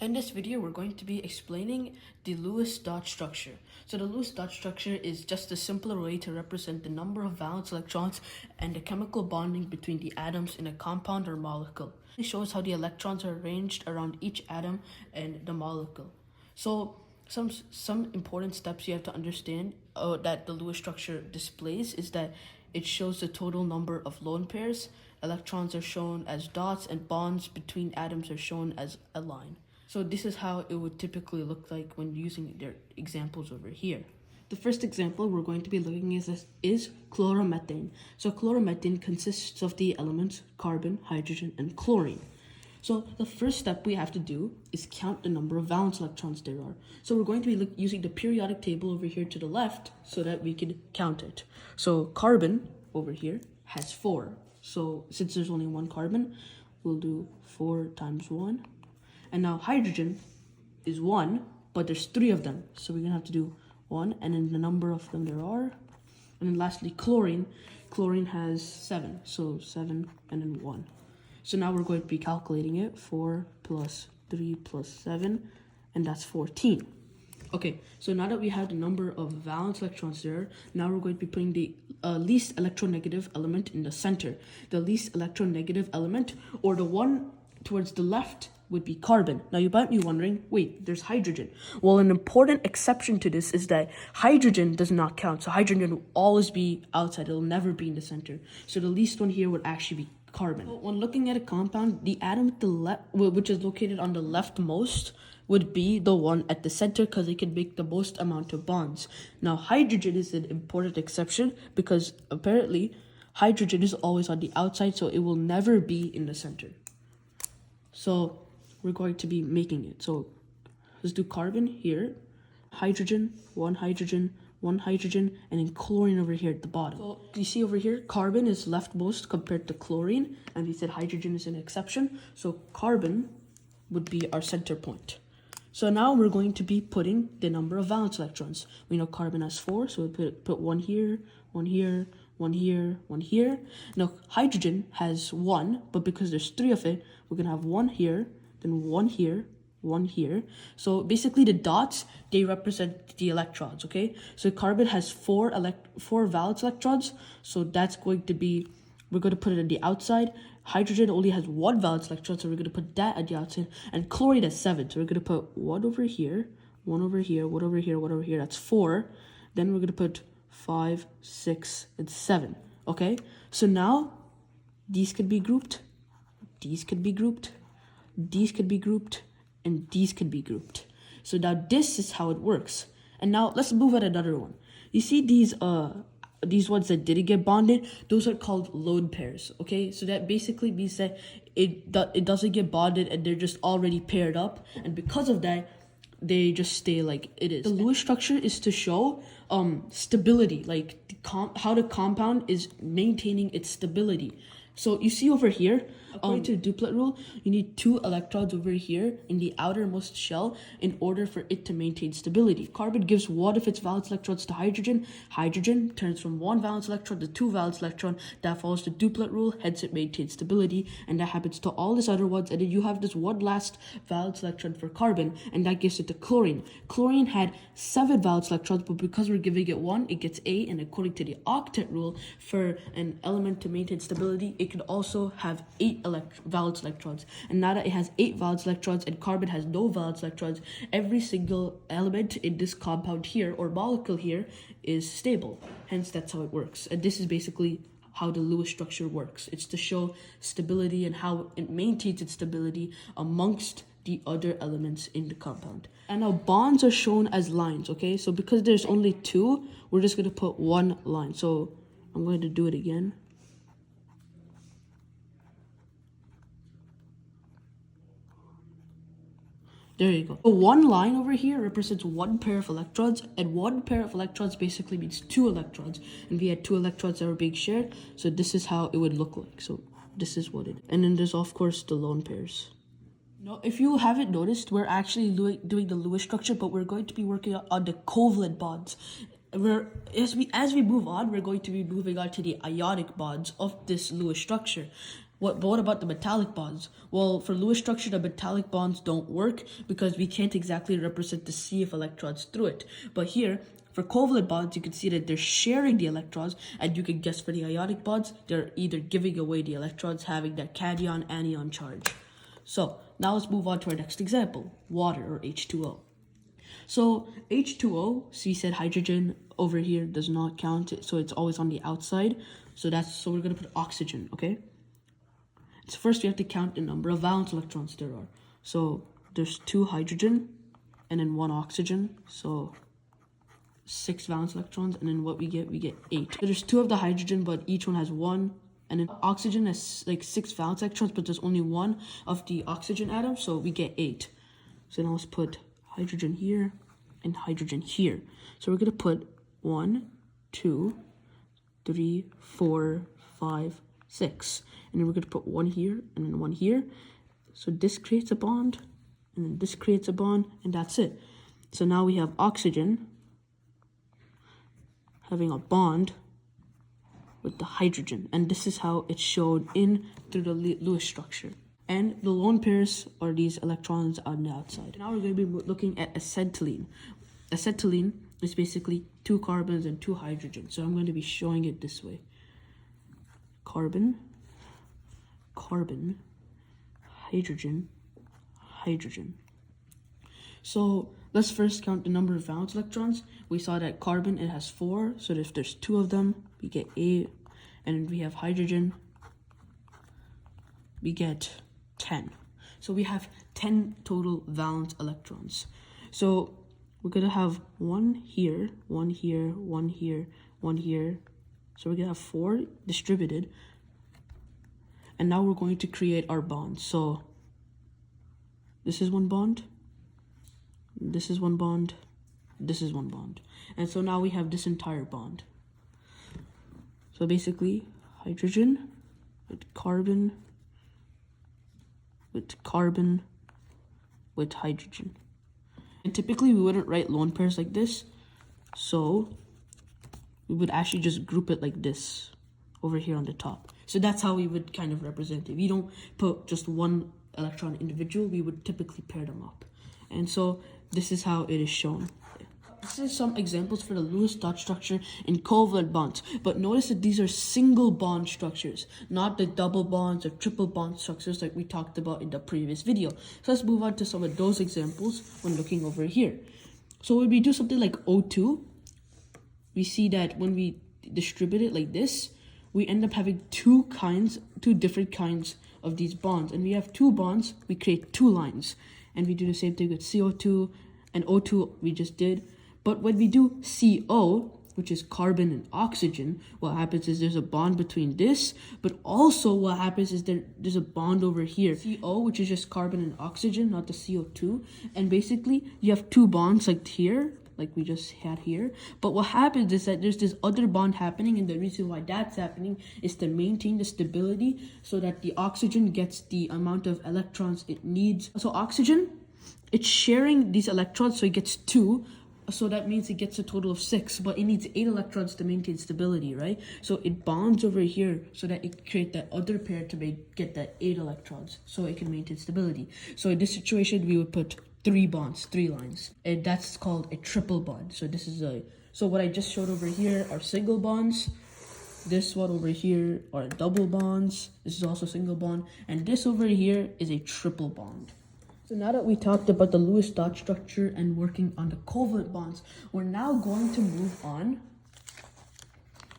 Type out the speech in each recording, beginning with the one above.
In this video, we're going to be explaining the Lewis dot structure. So the Lewis dot structure is just a simpler way to represent the number of valence electrons and the chemical bonding between the atoms in a compound or molecule. It shows how the electrons are arranged around each atom and the molecule. So some important steps you have to understand that the Lewis structure displays is that it shows the total number of lone pairs, electrons are shown as dots, and bonds between atoms are shown as a line. So this is how it would typically look like when using their examples over here. The first example we're going to be looking at is chloromethane. So chloromethane consists of the elements carbon, hydrogen, and chlorine. So the first step we have to do is count the number of valence electrons there are. So we're going to be using the periodic table over here to the left so that we can count it. So carbon over here has 4. So since there's only one carbon, we'll do 4 times 1. And now hydrogen is 1, but there's 3 of them. So we're going to have to do 1, and then the number of them there are. And then lastly, chlorine. Chlorine has 7. So 7 and then 1. So now we're going to be calculating it. 4 plus 3 plus 7, and that's 14. Okay, so now that we have the number of valence electrons there, now we're going to be putting the least electronegative element in the center. The least electronegative element, or the one towards the left, would be carbon. Now you might be wondering, wait, there's hydrogen. Well, an important exception to this is that hydrogen does not count. So hydrogen will always be outside. It'll never be in the center. So the least one here would actually be carbon. So when looking at a compound, the atom at the left, which is located on the leftmost, would be the one at the center because it can make the most amount of bonds. Now hydrogen is an important exception because apparently hydrogen is always on the outside, so it will never be in the center. So we're going to be making it. So let's do carbon here, hydrogen, one hydrogen, and then chlorine over here at the bottom. So you see over here, carbon is leftmost compared to chlorine, and we said hydrogen is an exception. So carbon would be our center point. So now we're going to be putting the number of valence electrons. We know carbon has 4, so we put 1 here, 1 here, 1 here, 1 here. Now hydrogen has 1, but because there's 3 of it, we're gonna have 1 here, then 1 here, 1 here. So basically the dots, they represent the electrons, okay? So carbon has 4 valence electrons, so that's going to be, we're going to put it on the outside. Hydrogen only has 1 valence electron, so we're going to put that at the outside. And chlorine has 7, so we're going to put 1 over here, 1 over here, 1 over here, 1 over here. That's 4. Then we're going to put 5, 6, and 7, okay? So now these could be grouped, these could be grouped, these could be grouped, and these could be grouped. So now this is how it works. And now let's move at another one. You see these ones that didn't get bonded, those are called lone pairs, okay? So that basically means that it doesn't get bonded and they're just already paired up, and because of that, they just stay like it is. The Lewis structure is to show stability, like how the compound is maintaining its stability. So you see over here, according to the duplet rule, you need 2 electrons over here in the outermost shell in order for it to maintain stability. Carbon gives 1 of its valence electrons to hydrogen. Hydrogen turns from 1 valence electron to 2 valence electron. That follows the duplet rule, hence it maintains stability. And that happens to all these other ones. And then you have this one last valence electron for carbon, and that gives it to chlorine. Chlorine had 7 valence electrons, but because we're giving it 1, it gets 8. And according to the octet rule, for an element to maintain stability, it could also have 8 valence electrons. And now that it has 8 valence electrons and carbon has no valence electrons, every single element in this compound here or molecule here is stable. Hence, that's how it works. And this is basically how the Lewis structure works. It's to show stability and how it maintains its stability amongst the other elements in the compound. And now bonds are shown as lines, okay? So because there's only 2, we're just going to put 1 line. So I'm going to do it again. There you go. So 1 line over here represents 1 pair of electrons, and 1 pair of electrons basically means 2 electrons. And we had 2 electrons that were being shared, so this is how it would look like. So this is what it is. And then there's of course the lone pairs. Now, if you haven't noticed, we're actually doing the Lewis structure, but we're going to be working on the covalent bonds. As we move on, we're going to be moving on to the ionic bonds of this Lewis structure. But what about the metallic bonds? Well, for Lewis structure, the metallic bonds don't work because we can't exactly represent the sea of electrons through it. But here, for covalent bonds, you can see that they're sharing the electrons, and you can guess for the ionic bonds, they're either giving away the electrons, having that cation anion charge. So now let's move on to our next example, water or H2O. So H2O, C said hydrogen over here does not count, so it's always on the outside. So we're gonna put oxygen, okay? So first we have to count the number of valence electrons there are. So there's 2 hydrogen and then 1 oxygen. So 6 valence electrons, and then what we get 8. So there's 2 of the hydrogen, but each one has 1. And then oxygen has like 6 valence electrons, but there's only 1 of the oxygen atom, so we get 8. So now let's put hydrogen here and hydrogen here. So we're gonna put 1, 2, 3, 4, 5, 6. And then we're gonna put 1 here and then 1 here. So this creates a bond, and then this creates a bond, and that's it. So now we have oxygen having a bond with the hydrogen, and this is how it's shown in through the Lewis structure. And the lone pairs are these electrons on the outside. Now we're going to be looking at acetylene. Acetylene is basically 2 carbons and 2 hydrogens. So I'm going to be showing it this way. Carbon, carbon, hydrogen, hydrogen. So let's first count the number of valence electrons. We saw that carbon, it has 4. So if there's 2 of them, we get 8. And we have hydrogen, we get 10. So we have 10 total valence electrons. So we're gonna have 1 here, 1 here, 1 here, 1 here. So we're gonna have 4 distributed. And now we're going to create our bonds. So this is 1 bond, this is 1 bond, this is 1 bond. And so now we have this entire bond. So basically, hydrogen with carbon, with carbon, with hydrogen. And typically we wouldn't write lone pairs like this, so we would actually just group it like this over here on the top. So that's how we would kind of represent it. We don't put just 1 electron individual, we would typically pair them up. And so this is how it is shown. This is some examples for the Lewis dot structure in covalent bonds. But notice that these are single bond structures, not the double bonds or triple bond structures like we talked about in the previous video. So let's move on to some of those examples when looking over here. So when we do something like O2, we see that when we distribute it like this, we end up having 2 different kinds of these bonds. And we have 2 bonds, we create 2 lines. And we do the same thing with CO2 and O2 we just did. But when we do CO, which is carbon and oxygen, what happens is there's a bond between this, but also what happens is there's a bond over here. CO, which is just carbon and oxygen, not the CO2. And basically, you have 2 bonds like here, like we just had here. But what happens is that there's this other bond happening, and the reason why that's happening is to maintain the stability so that the oxygen gets the amount of electrons it needs. So oxygen, it's sharing these electrons, so it gets 2. So that means it gets a total of 6, but it needs 8 electrons to maintain stability, right? So it bonds over here so that it create that other pair to get that 8 electrons so it can maintain stability. So in this situation, we would put 3 bonds, 3 lines, and that's called a triple bond. So this is so what I just showed over here are single bonds. This one over here are double bonds. This is also single bond, and this over here is a triple bond. So now that we talked about the Lewis dot structure and working on the covalent bonds, we're now going to move on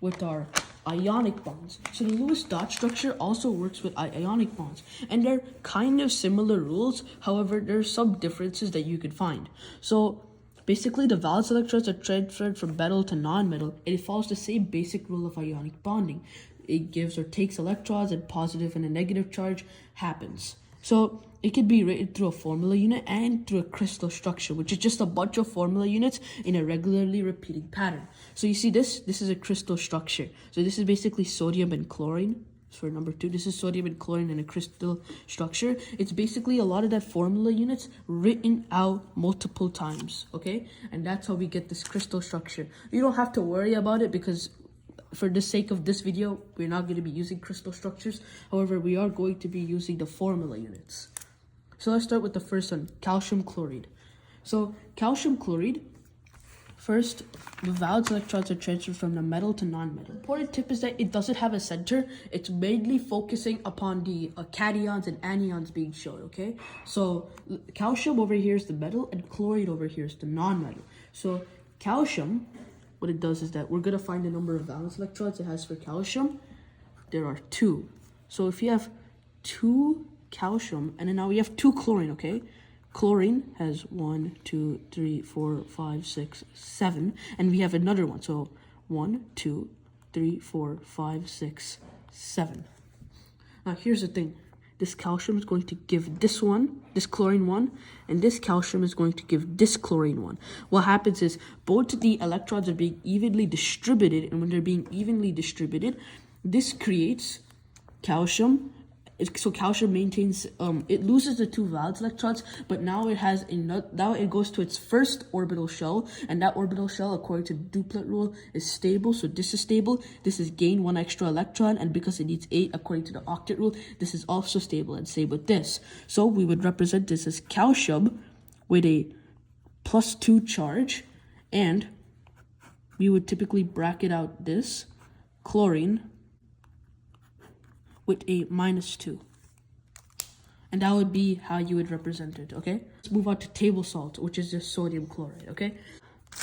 with our ionic bonds. So the Lewis dot structure also works with ionic bonds, and they're kind of similar rules. However, there's some differences that you could find. So basically, the valence electrons are transferred from metal to non-metal, and it follows the same basic rule of ionic bonding. It gives or takes electrons, and positive and a negative charge happens. So it could be written through a formula unit and through a crystal structure, which is just a bunch of formula units in a regularly repeating pattern. So you see this is a crystal structure. So this is basically sodium and chlorine. For number 2, this is sodium and chlorine in a crystal structure. It's basically a lot of that formula units written out multiple times, okay? And that's how we get this crystal structure. You don't have to worry about it because for the sake of this video, we're not going to be using crystal structures. However, we are going to be using the formula units. So let's start with the first one, calcium chloride. So calcium chloride, first, the valence electrons are transferred from the metal to non-metal. Important tip is that it doesn't have a center. It's mainly focusing upon the cations and anions being shown, okay? So calcium over here is the metal and chloride over here is the non-metal. So calcium, what it does is that we're going to find the number of valence electrons it has for calcium. There are 2. So if you have 2 calcium, and then now we have 2 chlorine, okay? Chlorine has 1, 2, 3, 4, 5, 6, 7, and we have another one. So 1, 2, 3, 4, 5, 6, 7. Now here's the thing. This calcium is going to give this one, this chlorine one, and this calcium is going to give this chlorine one. What happens is both the electrons are being evenly distributed, and when they're being evenly distributed, this creates calcium. So calcium maintains, it loses the 2 valence electrons, but now it has now it goes to its first orbital shell, and that orbital shell, according to the duplet rule, is stable. So this is stable. This is gain 1 extra electron, and because it needs 8, according to the octet rule, this is also stable, and same with this. So we would represent this as calcium with a +2 charge, and we would typically bracket out this chlorine with a -2. And that would be how you would represent it, okay? Let's move on to table salt, which is just sodium chloride, okay?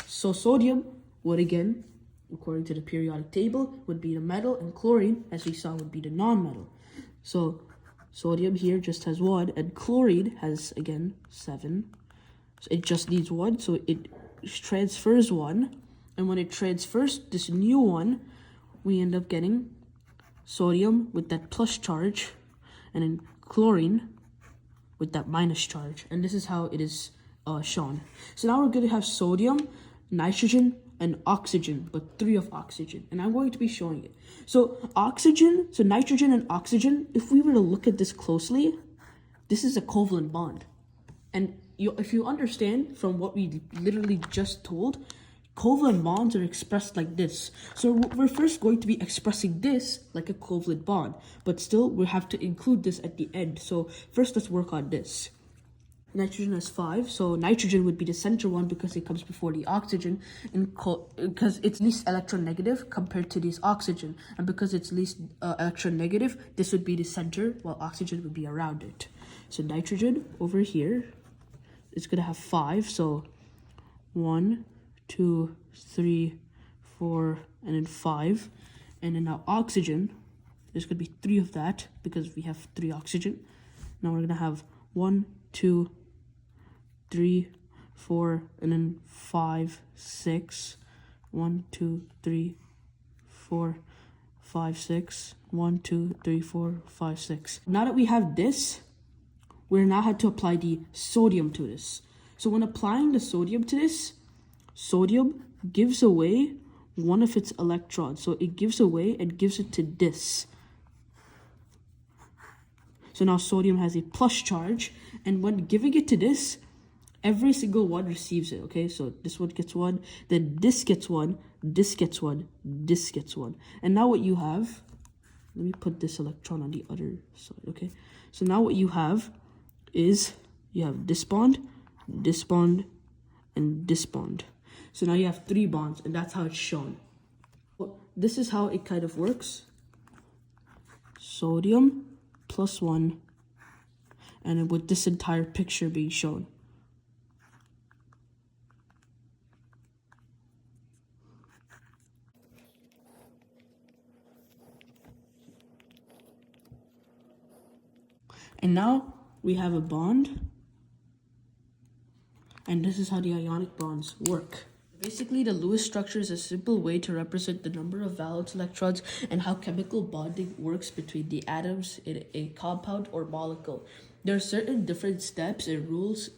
So sodium would, again, according to the periodic table, would be the metal, and chlorine, as we saw, would be the non-metal. So sodium here just has 1, and chlorine has, again, 7. So it just needs 1, so it transfers 1. And when it transfers this new one, we end up getting sodium with that plus charge, and then chlorine with that minus charge. And this is how it is shown. So now we're going to have sodium, nitrogen, and oxygen, but 3 of oxygen. And I'm going to be showing it. So nitrogen and oxygen, if we were to look at this closely, this is a covalent bond. And if you understand from what we literally just told, covalent bonds are expressed like this. So we're first going to be expressing this like a covalent bond, but still we have to include this at the end. So first let's work on this. Nitrogen has 5, so nitrogen would be the center one because it comes before the oxygen, and because it's least electronegative compared to this oxygen, and because it's least electronegative, this would be the center while oxygen would be around it. So nitrogen over here is going to have 5, so 1, 2, 3, 4, and then 5. And then now oxygen, there's going to be 3 of that because we have 3 oxygen. Now we're going to have 1, 2, 3, 4, and then 5, 6. 1, 2, 3, 4, 5, 6. 1, 2, 3, 4, 5, 6. Now that we have this, we now have to apply the sodium to this. So when applying the sodium to this, sodium gives away one of its electrons. So it gives away and gives it to this. So now sodium has a plus charge, and when giving it to this, every single one receives it, okay? So this one gets 1, then this gets 1, this gets 1, this gets 1. And now what you have, let me put this electron on the other side, okay? So now what you have is, you have this bond, and this bond. So now you have 3 bonds, and that's how it's shown. Well, this is how it kind of works. Sodium plus 1, and then with this entire picture being shown. And now we have a bond, and this is how the ionic bonds work. Basically, the Lewis structure is a simple way to represent the number of valence electrons and how chemical bonding works between the atoms in a compound or molecule. There are certain different steps and rules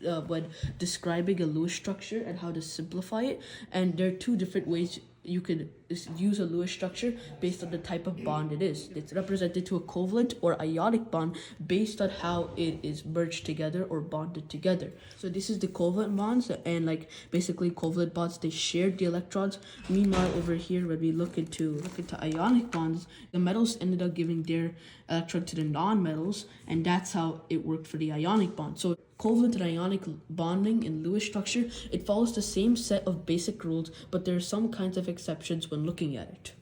when describing a Lewis structure and how to simplify it, and there are 2 different ways you could use a Lewis structure based on the type of bond it is. It's represented to a covalent or ionic bond based on how it is merged together or bonded together. So this is the covalent bonds, and like basically covalent bonds, they shared the electrons. Meanwhile, over here, when we look into ionic bonds, the metals ended up giving their electron to the non-metals, and that's how it worked for the ionic bond. So covalent and ionic bonding in Lewis structure, it follows the same set of basic rules, but there are some kinds of exceptions when looking at it.